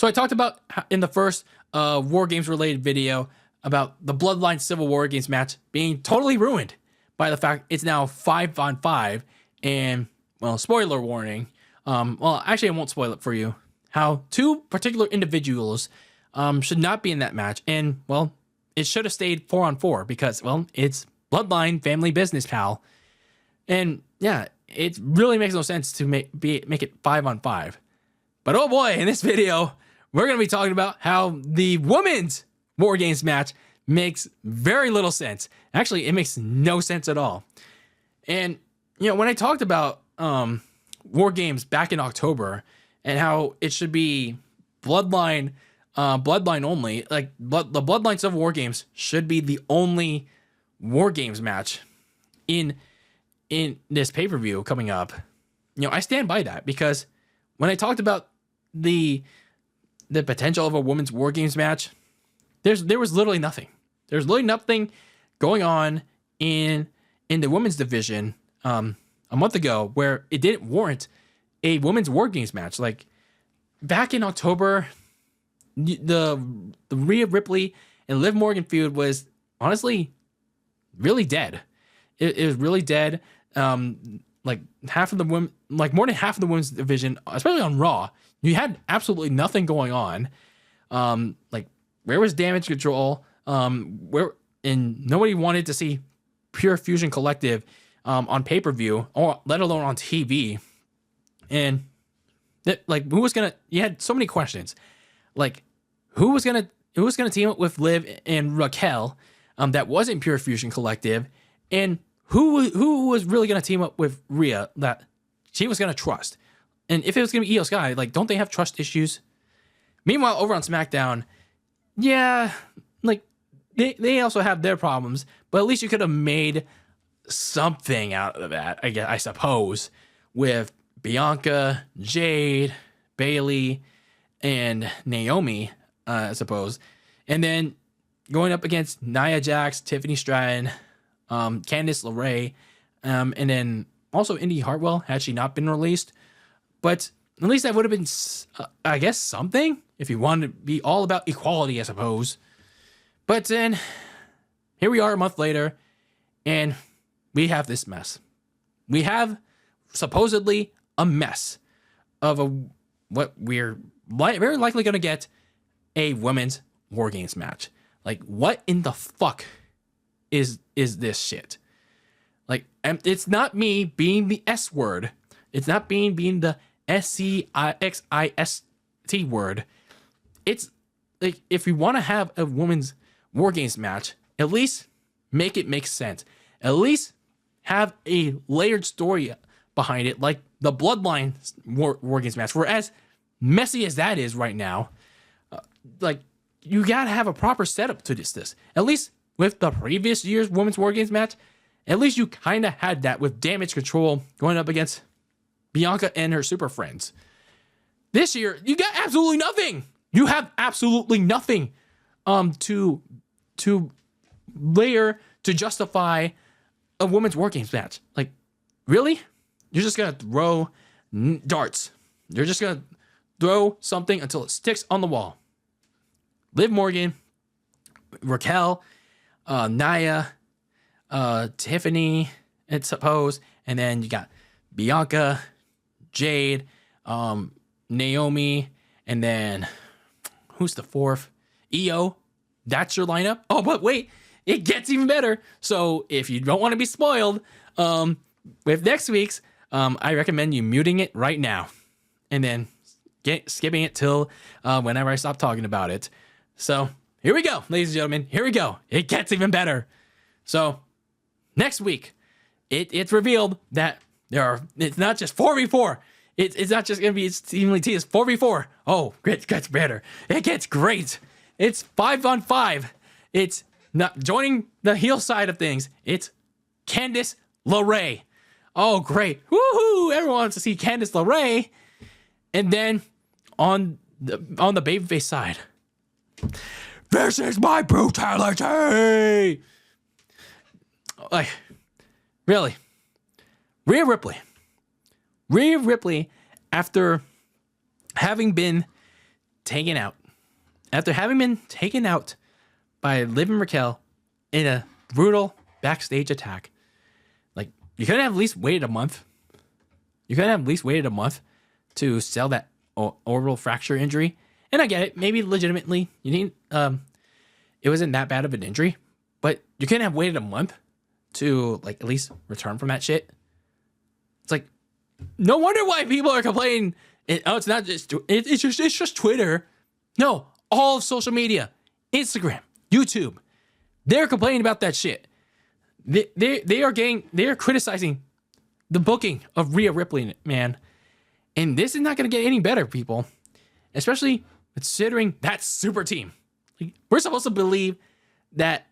So I talked about in the first War Games related video about the Bloodline Civil War Games match being totally ruined by the fact it's now 5-on-5, and well, spoiler warning. Well, actually, I won't spoil it for you. How two particular individuals should not be in that match, and well, it should have stayed 4-on-4 because well, it's Bloodline family business, pal. And yeah, it really makes no sense to make it 5-on-5. But oh boy, in this video, we're going to be talking about how the women's War Games match makes very little sense. Actually, it makes no sense at all. And, you know, when I talked about War Games back in October and how it should be Bloodline only, like the Bloodline Civil War Games should be the only War Games match in this pay-per-view coming up. You know, I stand by that because when I talked about the potential of a women's War Games match, there was literally nothing. There's literally nothing going on in the women's division a month ago where it didn't warrant a women's War Games match. Like back in October, the Rhea Ripley and Liv Morgan feud was honestly really dead. It was really dead. Like half of the women, like more than half of the women's division, especially on Raw, you had absolutely nothing going on. Like where was Damage Control? And nobody wanted to see Pure Fusion Collective on pay-per-view or let alone on TV. And like who was gonna? You had so many questions. Like who was gonna team up with Liv and Raquel? That wasn't Pure Fusion Collective, and who was really gonna team up with Rhea that she was gonna trust? And if it was gonna be Io Sky, like don't they have trust issues? Meanwhile, over on SmackDown, yeah, like they also have their problems, but at least you could have made something out of that, I suppose, with Bianca, Jade, Bayley, and Naomi, I suppose. And then going up against Nia Jax, Tiffany Stratton, Candice LeRae, and then also Indy Hartwell had she not been released. But at least that would have been, I guess, something if you wanted to be all about equality, I suppose. But then here we are a month later, and we have this mess. We have supposedly a mess of what we're very likely going to get a women's War Games match. Like, what in the fuck is this shit? Like, it's not me being the S word. It's not being the SCIXIST word. It's like, if we want to have a women's War Games match, at least make it make sense. At least have a layered story behind it, like the Bloodline War Games match. Where as messy as that is right now, like you gotta have a proper setup to this. At least with the previous year's Women's War Games match, at least you kind of had that with Damage Control going up against Bianca and her super friends. This year, you got absolutely nothing. You have absolutely nothing to layer to justify a Women's War Games match. Like, really? You're just gonna throw darts. You're just gonna throw something until it sticks on the wall. Liv Morgan, Raquel, Nia, Tiffany, I suppose, and then you got Bianca, Jade, Naomi, and then who's the fourth? Io. That's your lineup. Oh, but wait, it gets even better. So if you don't want to be spoiled with next week's, I recommend you muting it right now and then skipping it till whenever I stop talking about it. So here we go, ladies and gentlemen. Here we go. It gets even better. So next week, it's revealed that it's not just 4v4. It's not just going to be evenly T. It's 4v4. Oh, it gets better. It gets great. It's 5-on-5. It's not joining the heel side of things. It's Candice LeRae. Oh, great. Woohoo. Everyone wants to see Candice LeRae. And then on the babyface side, this is my brutality. Like, really? Rhea Ripley, after having been taken out, after having been taken out by Liv and Raquel in a brutal backstage attack, like, you couldn't have at least waited a month. You couldn't have at least waited a month to sell that orbital fracture injury. And I get it. Maybe legitimately you need, it wasn't that bad of an injury, but you couldn't have waited a month to, like, at least return from that shit. It's like, no wonder why people are complaining. It's not just, it's just Twitter. No, all of social media, Instagram, YouTube, they're complaining about that shit. They are criticizing the booking of Rhea Ripley, man. And this is not going to get any better, people. Especially considering that super team. Like, we're supposed to believe that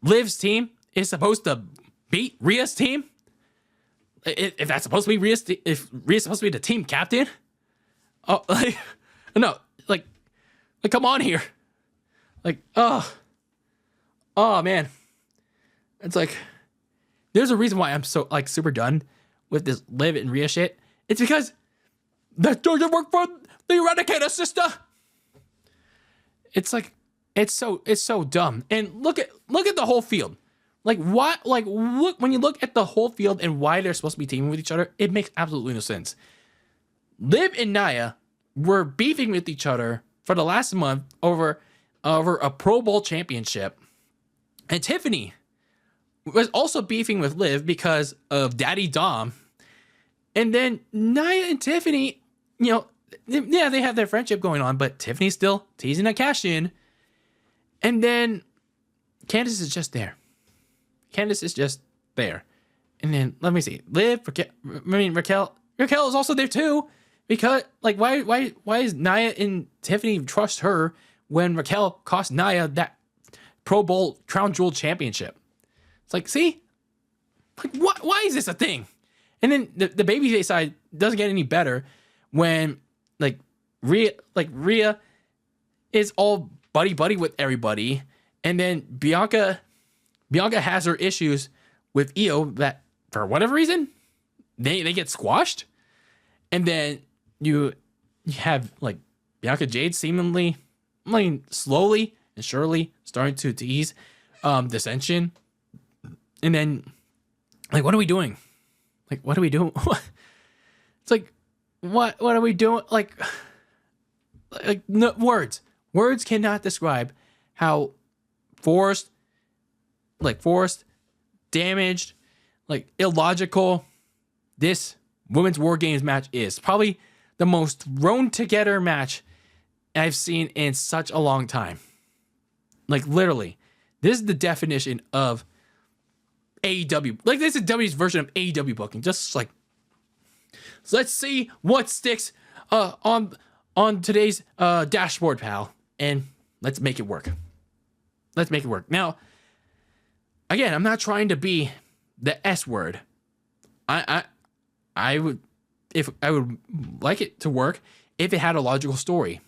Liv's team is supposed to beat Rhea's team. If that's supposed to be if Rhea's supposed to be the team captain. Oh, like, no, like come on here. Like, oh man. It's like, there's a reason why I'm so, like, super done with this Liv and Rhea shit. It's because that doesn't work for the Eradicator, sister. It's like, it's so dumb. And look at the whole field. Like, what? Like, look, when you look at the whole field and why they're supposed to be teaming with each other, it makes absolutely no sense. Liv and Nia were beefing with each other for the last month over a Pro Bowl championship, and Tiffany was also beefing with Liv because of Daddy Dom. And then Nia and Tiffany, you know, yeah, they have their friendship going on, but Tiffany's still teasing a cash in. And then Candace is just there. Candace is just there. And then, let me see, Raquel is also there too. Because, like, why is Nia and Tiffany trust her when Raquel cost Nia that Pro Bowl Crown Jewel championship? It's like, see? Like, why is this a thing? And then the babyface side doesn't get any better when, like, Rhea is all buddy with everybody, and then Bianca has her issues with Io that, for whatever reason, they get squashed. And then you have, like, Bianca Jade seemingly, I mean, slowly and surely starting to tease dissension. And then, like, what are we doing? Like, what are we doing? It's like, what are we doing? Like no, words cannot describe how forced, damaged, like, illogical this women's WarGames match is. Probably the most thrown together match I've seen in such a long time. Like, literally, this is the definition of AEW. Like, this is W's version of AEW booking. Just like, so let's see what sticks on today's dashboard, pal, and let's make it work. Let's make it work. Now, again, I'm not trying to be the S word. I would like it to work if it had a logical story.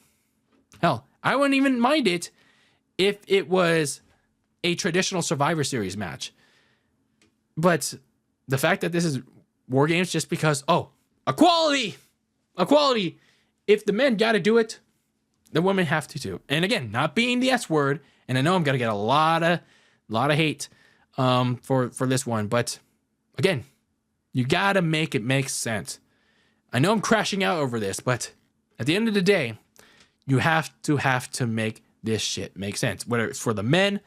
Hell, I wouldn't even mind it if it was a traditional Survivor Series match. But the fact that this is WarGames just because, equality. If the men got to do it, the women have to too. And again, not being the S word, and I know I'm gonna get a lot of hate for this one, but again, you gotta make it make sense. I know I'm crashing out over this, but at the end of the day, you have to make this shit make sense, whether it's for the men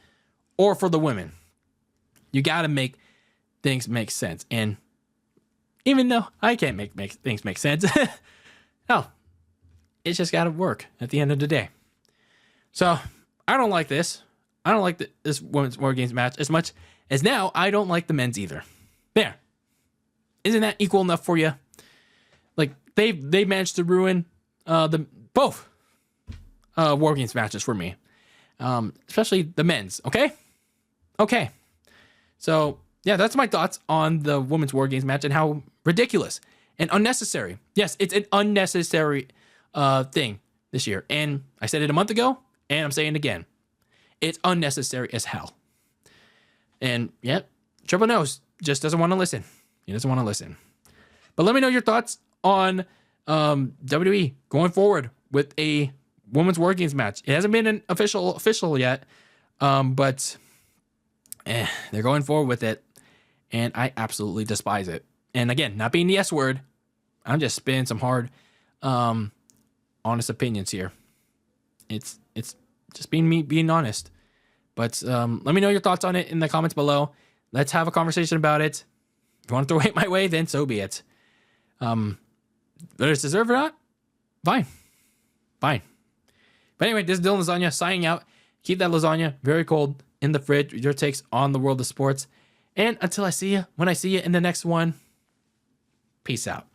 or for the women. You gotta make things make sense. And even though I can't make things make sense, no, it's just gotta work at the end of the day. So I don't like this. I don't like this women's WarGames match as much as now I don't like the men's either. There. Isn't that equal enough for you? Like, they managed to ruin both WarGames matches for me, especially the men's. Okay. So yeah, that's my thoughts on the women's WarGames match and how ridiculous and unnecessary. Yes, it's an unnecessary thing this year, and I said it a month ago, and I'm saying it again. It's unnecessary as hell. And yeah, Triple Nose just doesn't want to listen. He doesn't want to listen. But let me know your thoughts on WWE going forward with a women's WarGames match. It hasn't been an official yet, but they're going forward with it, and I absolutely despise it. And again, not being the S word, I'm just spitting some hard, honest opinions here. It's just being honest. But let me know your thoughts on it in the comments below. Let's have a conversation about it. If you want to throw hate my way, then so be it. Whether it's deserved or not, fine. But anyway, this is Dylan Lasagna signing out. Keep that lasagna very cold in the fridge. Your takes on the world of sports. And until I see you, when I see you in the next one, peace out.